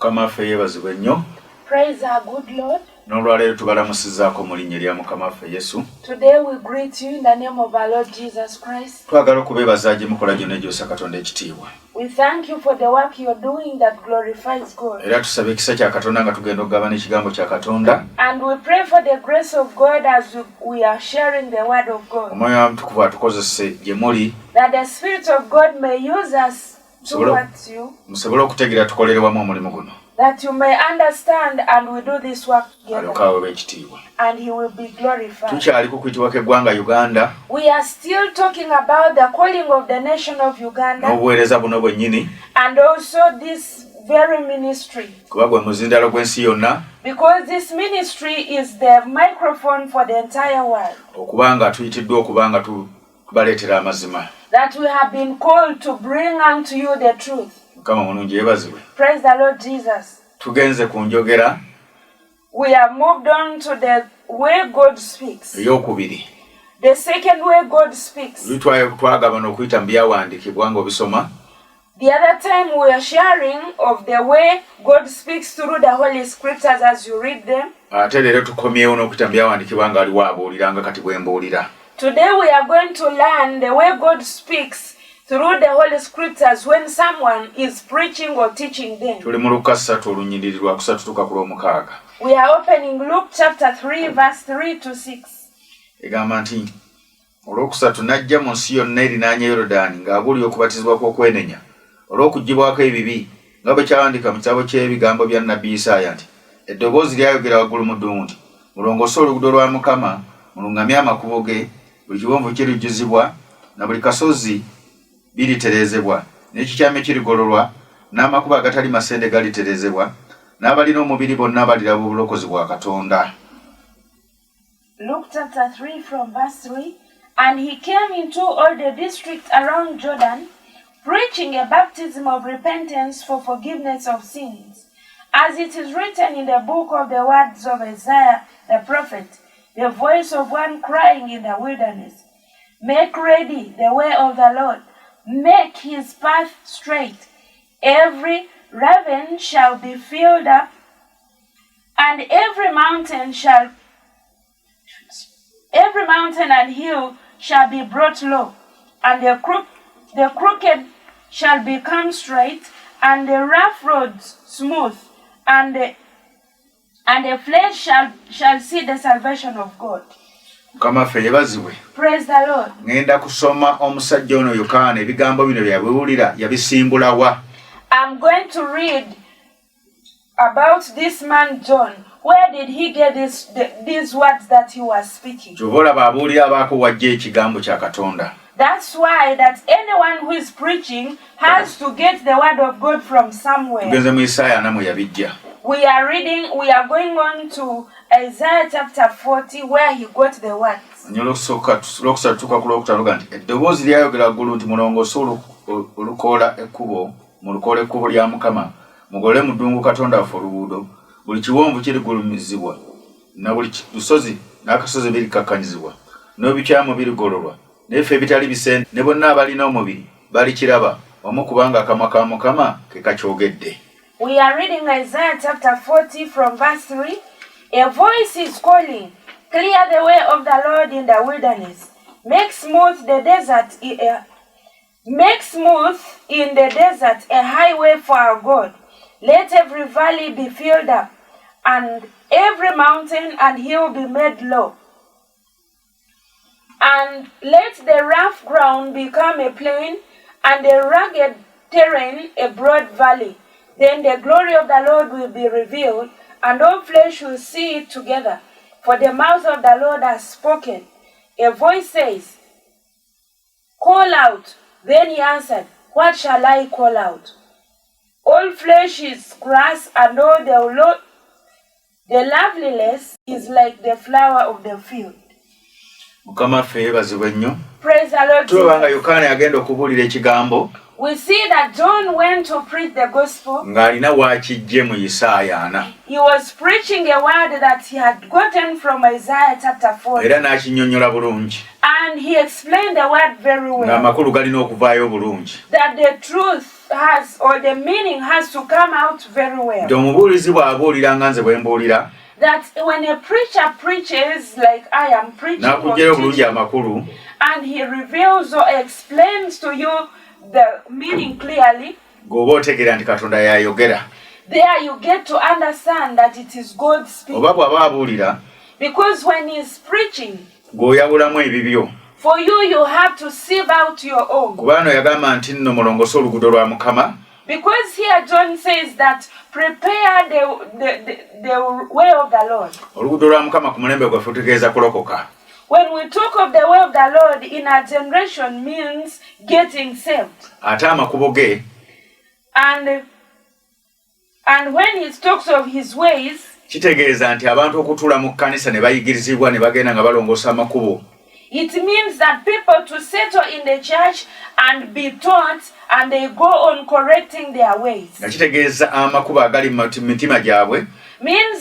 Mukama ffe yeebazibwe nnyo. Praise our good Lord. N'olwaleero tubalamusizaako mu linnya lya Mukama ffe Yesu. Today we greet you in the name of our Lord Jesus Christ. Twagala okubeebaza gye mukola gyonna egyosa Katonda ekitiibwa. We thank you for the work you're doing that glorifies God. Era tusaba ekisa kya Katonda nga tugenda okugabana ekigambo kya Katonda. And we pray for the grace of God as we are sharing the word of God. Omwoyo Omutukuvu atukozese gye muli. That the Spirit of God may use us towards you. Musobole okutegeera tukolere wamu omulimu guno. That you may understand and we do this work together. And he will be glorified. We are still talking about the calling of the nation of Uganda. And also this very ministry. Because this ministry is the microphone for the entire world. That we have been called to bring unto you the truth. Praise the Lord Jesus. We have moved on to the way God speaks. The second way God speaks. The other time we are sharing of the way God speaks through the Holy Scriptures as you read them. Today we are going to learn the way God speaks through the Holy Scriptures when someone is preaching or teaching them. We are opening Luke chapter 3 verse 3 to 6. Olwokusatu najja mu nsi yonna erinaanye Yoludaani ng'abuulira okubatizibwa kw'okwenenya olw'okuggyibwako ebibi nga bwe kyawandiika mu kitabo ky'ebigambo bya nnabbi Isaaya nti eddoboozi lyayogera waggulu mu ddungu nti mulongoose oluguudo lwa Mukama mulungamye amakubo ge buli kiwonvu kirijjuzibwa na buli kasozi biritereezebwa n'ekikyame kirigololwa n'amakubo agatali masende galitereezebwa n'abalina omubiri bonna baliraba obulokozi bwa Katonda. Luke chapter 3 from verse 3. And he came into all the districts around Jordan, preaching a baptism of repentance for forgiveness of sins, as it is written in the book of the words of Isaiah the prophet, the voice of one crying in the wilderness, make ready the way of the Lord, make his path straight. Every ravine shall be filled up, and every mountain and hill shall be brought low, and the crooked shall become straight, and the rough roads smooth, and the flesh shall see the salvation of God. Praise the Lord. I'm going to read about this man John. Where did he get these words that he was speaking? That's why that anyone who is preaching has to get the word of God from somewhere. We are going on to Isaiah chapter 40 where he got the words. Buli kiwonvu kirigulumizibwa na buli lusozi n'akasozi birikakkanyizibwa n'ebikyamu birigololwa n'effe ebitali bisende ne bonna abalina omubiri balikiraba wamu kubanga akamwa ka Mukama ke kakyogedde. We are reading Isaiah chapter 40 from verse 3. A voice is calling, clear the way of the Lord in the wilderness, make smooth in the desert a highway for our God. Let every valley be filled up, and every mountain and hill be made low. And let the rough ground become a plain, and the rugged terrain a broad valley. Then the glory of the Lord will be revealed, and all flesh will see it together. For the mouth of the Lord has spoken. A voice says, call out. Then he answered, what shall I call out? All flesh is grass, and all the loveliness is like the flower of the field. Mukama ffe yeebazibwe nnyo. Praise the Lord. Tulabanga Yokaana yagenda okubuulira ekigambo. We see that John went to preach the gospel. Ng'alina waakijje mu Isaaya 4. He was preaching a word that he had gotten from Isaiah chapter 4. Era n'akinnyonnyola bulungi. And he explained the word very well. Ng'amakulu galina okuvaayo bulungi. That the truth has, or the meaning has to come out very well. Nti omubuulizi bw'abuulira nga nze bwe mbuulira. That when a preacher preaches like I am preaching or teaching, and he reveals or explains to you the meaning clearly, there you get to understand that it is God speaking. Because when he is preaching, for you have to sieve out your own. Because here John says that prepare the way of the Lord. When we talk of the way of the Lord in our generation means getting saved. And when he talks of his ways, it means that people to settle in the church and be taught and they go on correcting their ways. Means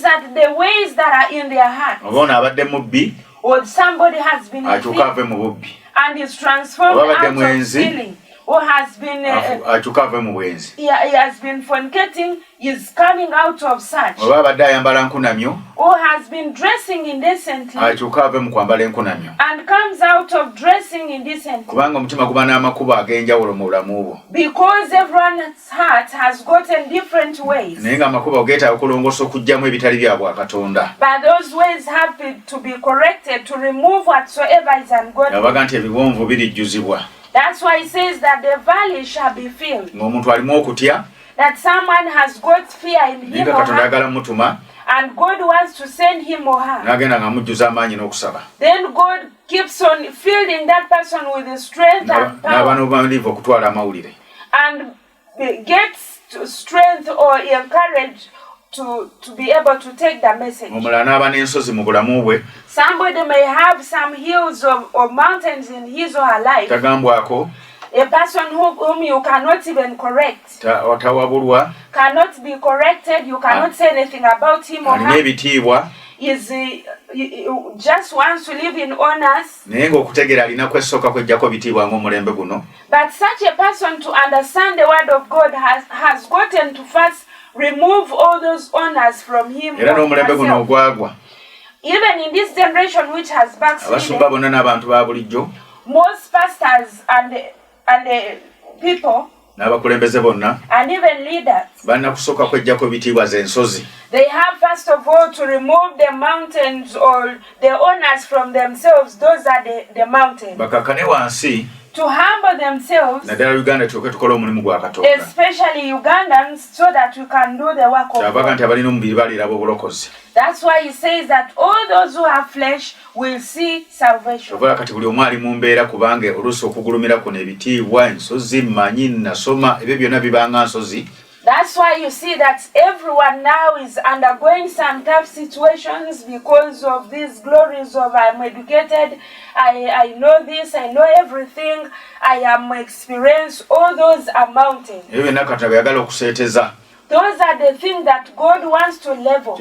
that the ways that are in their heart, or somebody has been and is transformed out of stealing, or has been he has been fornicating, is coming out of such, or has been dressing indecently and comes out of dressing indecently, because everyone's heart has gotten different ways, but those ways have to be corrected to remove whatsoever is ungodly. That's why he says that the valley shall be filled. That someone has got fear in him or her, and God wants to send him or her. Then God keeps on filling that person with the strength and power, and gets strength or encouraged to be able to take the message. Somebody may have some hills or mountains in his or her life. A person whom you cannot even correct, cannot be corrected, you cannot say anything about him or her, is just wants to live in honors. But such a person, to understand the word of God, has gotten to first remove all those honors from him. Even in this generation which has backslidden, most pastors and people and even leaders, they have first of all to remove the mountains or the honors from themselves. Those are the mountains. To humble themselves, especially Ugandans, so that we can do the work of God. That's why he says that all those who have flesh will see salvation. That's why you see that everyone now is undergoing some tough situations because of these glories of I'm educated, I know this, I know everything, I am experienced. All those are mountains. Those are the things that God wants to level.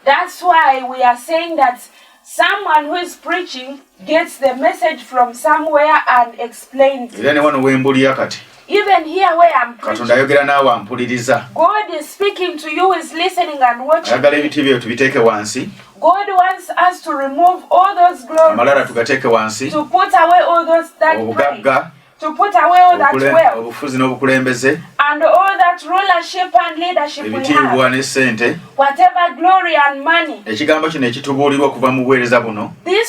That's why we are saying that someone who is preaching gets the message from somewhere and explains it. Even here where I'm preaching, God is speaking to you, is listening and watching. God wants us to remove all those glories, to put away all those that pride, to put away all that wealth, and all that rulership and leadership we have, whatever glory and money. This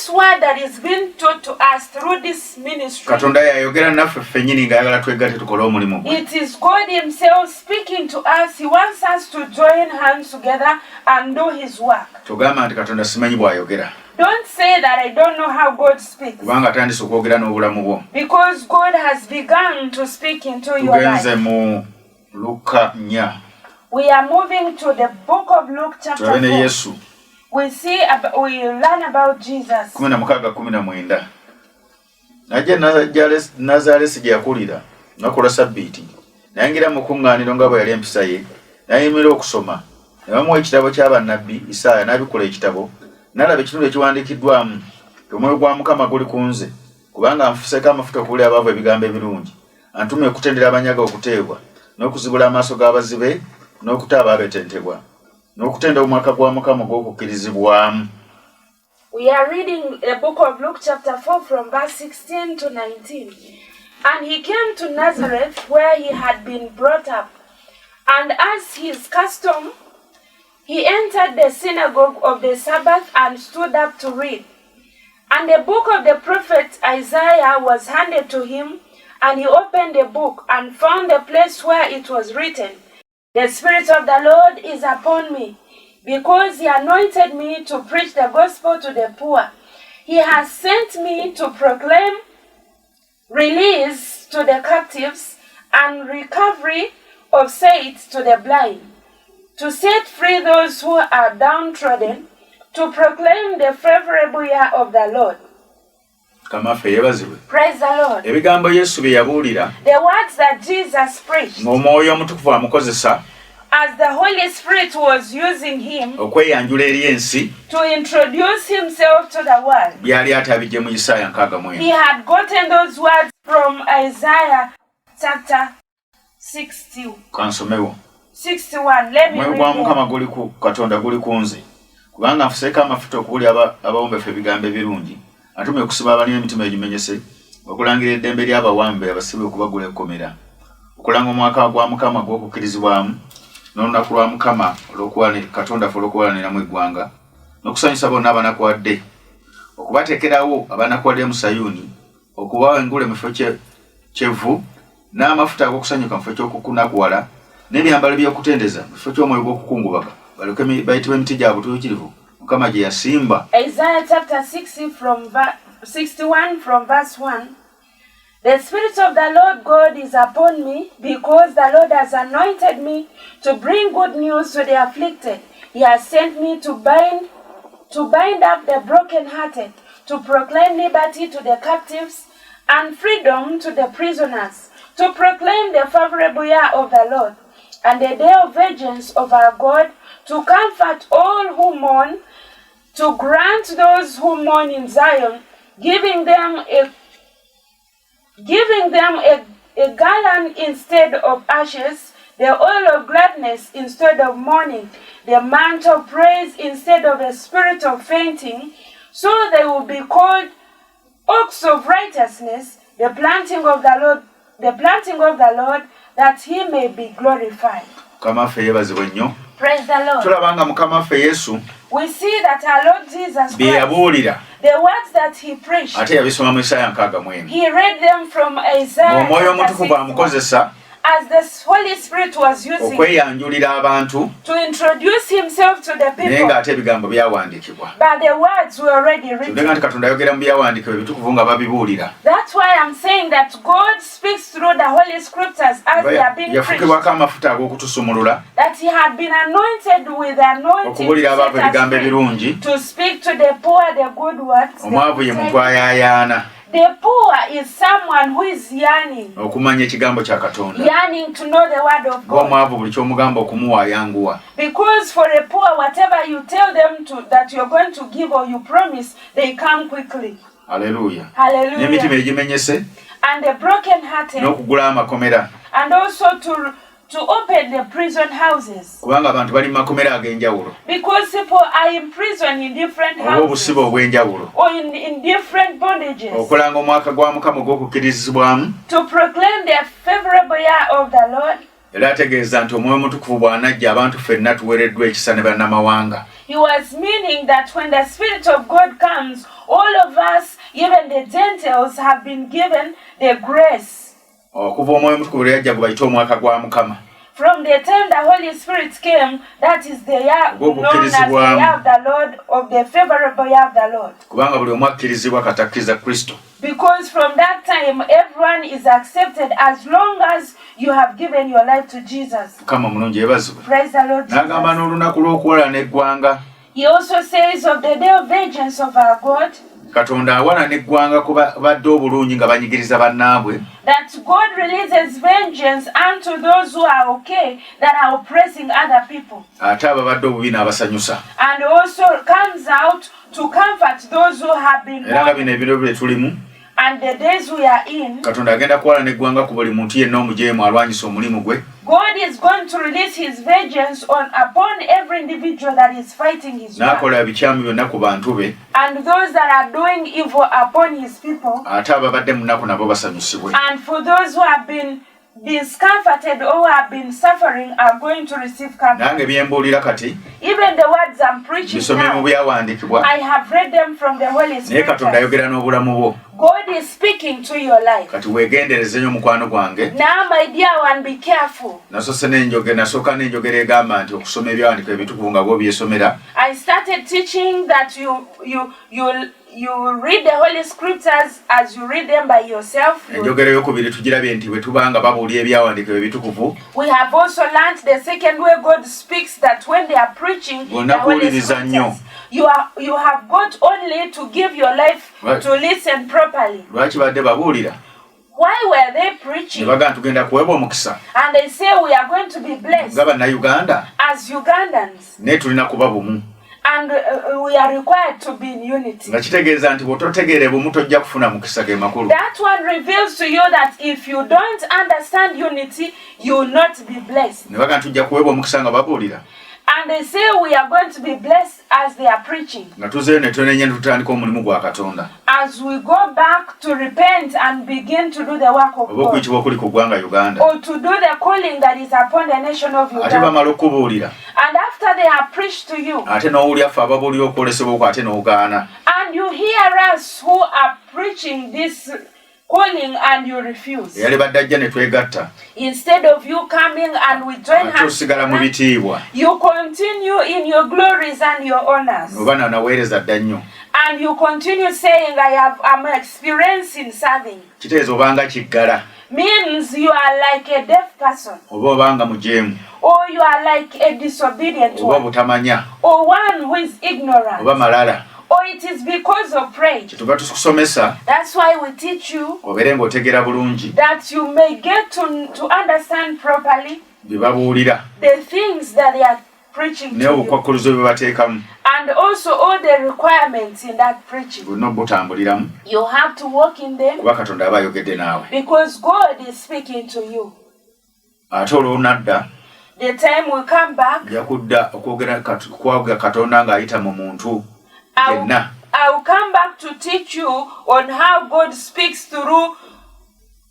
word that is being taught to us through this ministry, it is God himself speaking to us. He wants us to join hands together and do his work. Don't say that I don't know how God speaks, because God has begun to speak into your life. We are moving to the book of Luke chapter 4. we learn about Jesus. 16:19 Najja Nazaresi gye yakulira nakola sabbiiti nayingira mu kuŋŋaaniro nga bwe yali empisa ye nayimira okusoma ne bamuwa ekitabo ky'abannabbi Isaaya n'abikola ekitabo n'alaba ekitundu ekiwandiikiddwamu omwoyo gwa Mukama guli ku nze kubanga anfuseeko amafuta okuwulira abaavu ebigambo ebirungi antumye okutendera abanyaga okuteebwa n'okuzibula amaaso g'abazibe n'okuta abaabetentebwa n'okutenda omwaka gwa Mukama gw'okukkirizibwamu. We are reading the book of Luke chapter 4 from verse 16 to 19. And he came to Nazareth where he had been brought up. And as his custom, he entered the synagogue of the Sabbath and stood up to read. And the book of the prophet Isaiah was handed to him, and he opened the book and found the place where it was written, "The Spirit of the Lord is upon me, because he anointed me to preach the gospel to the poor. He has sent me to proclaim release to the captives and recovery of sight to the blind, to set free those who are downtrodden, to proclaim the favorable year of the Lord." Praise the Lord. The words that Jesus preached, as the Holy Spirit was using him to introduce himself to the world. He had gotten those words from Isaiah chapter 61. Let me read it. Kubanga nfuseeko amafuta okuwulira abawombefu ebigambo ebirungi antumye okusiba abalina emitima egimenyese okulangira eddembe ly'abawambe abasibwe okubagula ekkomera okulanga omwaka gwa Mukama gw'okukkirizibwamu n'olunaku lwa Mukama Katonda ffe olw'okuwalaniramu eggwanga n'okusanyusa bonna abanakuwadde okubateekerawo abanakuwadde mu Sayuuni okubawa engule mu kifo ky'evvu n'amafuta ag'okusanyuka mu kifo ky'okukunakuwala n'ebyambalo by'okutendeza mu kifo ky'omwoyo gw'okukungubaga bayitibwa emiti gya butuukirivu Mukama gye yasimba. Isaiah chapter 61 from verse 1. The Spirit of the Lord God is upon me, because the Lord has anointed me to bring good news to the afflicted. He has sent me to bind up the brokenhearted, to proclaim liberty to the captives and freedom to the prisoners, to proclaim the favorable year of the Lord and the day of vengeance of our God, to comfort all who mourn, to grant those who mourn in Zion, giving them a garland instead of ashes, the oil of gladness instead of mourning, the mantle of praise instead of a spirit of fainting. So they will be called oaks of righteousness, the planting of the Lord, that he may be glorified. Praise the Lord. We see that our Lord Jesus Christ, the words that he preached, he read them from Isaiah chapter 61. As the Holy Spirit was using to introduce himself to the people, but the words were already written. That's why I'm saying that God speaks through the Holy Scriptures as they have been preached. That he had been anointed with anointing to speak to the poor the good words. The poor is someone who is yearning to know the word of God. Because for the poor, whatever you tell them that you're going to give or you promise, they come quickly. Hallelujah. Hallelujah. And the broken-hearted, and also to open the prison houses. Because people are in prison in different houses or in different bondages. To proclaim the favorable year of the Lord. He was meaning that when the Spirit of God comes, all of us, even the Gentiles, have been given the grace. From the time the Holy Spirit came, that is the year known as the year of the Lord, of the favorable year of the Lord. Because from that time, everyone is accepted as long as you have given your life to Jesus. Praise the Lord Jesus. He also says of the day of vengeance of our God, Katonda awana neggwanga kuba badde obulungi nga banyigiriza bannaabwe, that God releases vengeance unto those who are okay, that are oppressing other people. ate ababadde obubi n'abasanyusa. And also comes out to comfort those who have been Era nga bino ebiro bye tulimu, and the days we are in. Katonda agenda kuwala neggwanga ku buli muntu yenna omujeemu alwanyisa omulimu gwe. God is going to release his vengeance upon every individual that is fighting his war. N'akola ebikyamu byonna ku bantu be. And those that are doing evil upon his people. Ate ababadde mu nnaku nabo basanyusibwe. And for those who have been discomforted or have been suffering are going to receive comfort. Nange byembuulira kati, Even the words I'm preaching bisome mu now, byawandiikibwa, I have read them from the Holy naye Katonda Scriptures. ayogera n'obulamu bwo. God is speaking to your life. Kati weegendereze nnyo mukwano gwange. Now, my dear one, be careful. Nasooka n'enjogera egamba nti okusoma ebyawandiiko ebitukuvu nga bw'obyesomera. I started teaching that you read the Holy Scriptures as you read them by yourself. Enjogera ey'okubiri tugirabye nti bwe tuba nga babuulira ebyawandiiko ebitukuvu, We have also learned the second way God speaks, that when they are preaching the Holy Scriptures, you have got only to give your life to listen properly. lwaki badde babuulira? Why were they Ne preaching? bagamba tugenda kuweebwa omukisa And they say we are going to be blessed nga bannayuganda, as Ugandans. naye tulina kuba bumu. And we are required to be in unity. Nga kitegeeza nti bw'ototegeere bumu tojja kufuna mukisa ge makulu. That one reveals to you that if you don't understand unity, you will not be blessed. Ne bagamba tujja kuweebwa omukisa nga babuulira. And they say we are going to be blessed as they are preaching. Nga tuzeeyo ne twenenya ne tutandika omulimu gwa Katonda. As we go back to repent and begin to do the work of Oba God. okuyitibwa okuli ku ggwanga Uganda. Or to do the calling that is upon the nation of Ate Uganda. bamala okubuulira. And after they have preached to you, Ate n'owulira ffe ababuulira okwolesebwa okwo ate n'ogaana. and you hear us who are preaching this calling and you refuse. Eyali badde ajja ne twegatta. Instead of you coming and we join Ate hands osigala mu together, bitiibwa. you continue in your glories and your honors. Oba naweereza dda nnyo. And you continue saying, I'm experiencing serving. Kitegeeza obanga kiggala. Means you are like a deaf person. Oba obanga mujeemu. Or you are like a disobedient Oba one. butamanya. Or one who is ignorant. Oba malala. Or it is because of pride. Kyetuva tukusomesa. That's why we teach you Obeere ng'otegeera bulungi. that you may get to understand properly Bye babuulira. the things that they are preaching to you. N'obukwakkulizo bye bateekamu. And also all the requirements in that preaching. Bulina obutambuliramu. You have to walk in them Kuba Katonda aba ayogedde naawe. because God is speaking to you. Ate olw'onadda, The time will come back, nja kudda okwaga Katonda ng'ayita mu muntu yenna. I will come back to teach you on how God speaks through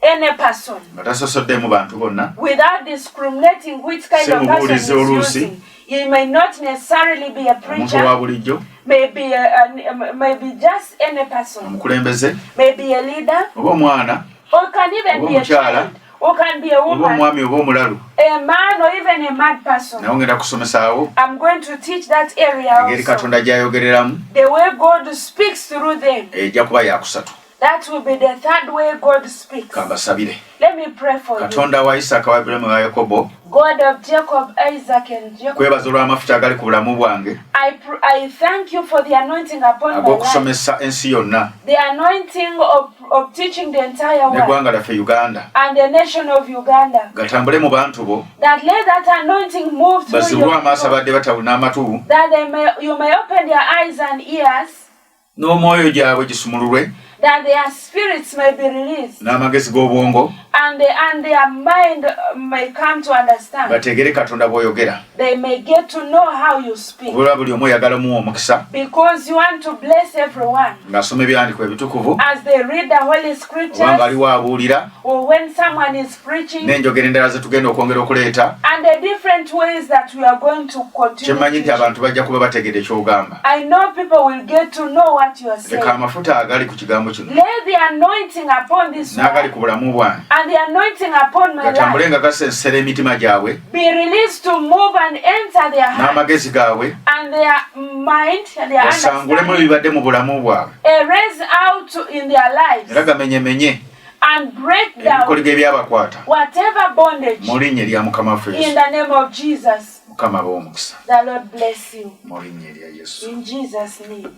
any person Nga tasosoddemu bantu bonna. without discriminating which kind of person is using. He may not necessarily be a Omuntu preacher, owa bulijjo, maybe just any person, omukulembeze, maybe a leader, oba omwana, or can even be a child, or can be a oba woman, omwami oba omulalu. a man, or even a mad person. Nawe ngenda kusomesaawo I'm going to teach that area engeri also. Katonda gy'ayogereramu The way God speaks through them. ejja kuba yakusatu. That will be the third way God speaks. Kambasabire. Let me pray for you. Katonda wa Isaaka, wa Ibulayimu, wa Yakobo, God of Jacob, Isaac, and Jacob, kwebaza olw'amafuta agali ku bulamu bwange I thank you for the anointing upon my life. ag'okusomesa ensi yonna The anointing of teaching the entire world n'eggwanga lyaffe Uganda. and the nation of Uganda. Gatambule mu bantu bo, That let that anointing move through basibulwe your amaaso people. abadde batawulira n'amatu, That you may open their eyes and ears, n'omwoyo gyabwe gisumululwe, that their spirits may be released, n'amagezi g'obwongo, and their mind may come to understand. bateegere Katonda bw'oyogera. They may get to know how you speak. Kubula buli omu oyagala omuwa omukisa, Because you want to bless everyone ng'asoma ebyawandiiko ebitukuvu, as they read the Holy oba Scriptures, ng'aliwo abuulira, or when someone is preaching, n'enjogera endala ze tugenda okwongera okuleeta. and the different ways that we are going to continue Kyemmanyi nti teaching. abantu bajja kuba bategedde ky'ogamba. I know people will get to know what you are saying. Leka amafuta agali ku kigambo kino Lay the anointing upon this n'agali word ku bulamu bwange and the anointing upon my gatambule life. nga gasensera emitima gyabwe Be released to move and enter their heart n'amagezi gaabwe, and their mind and their gasangulemu understanding. ebibadde mu bulamu bwabwe, Erase out in their lives era gamenyemenye and break down ebikoligo ebyabakwata whatever bondage mu linnya lya Mukama waffe in Yesu. the name of Jesus. Mukama abawe omukisa. The Lord bless you. Mu linnya erya Yesu. In Jesus' name.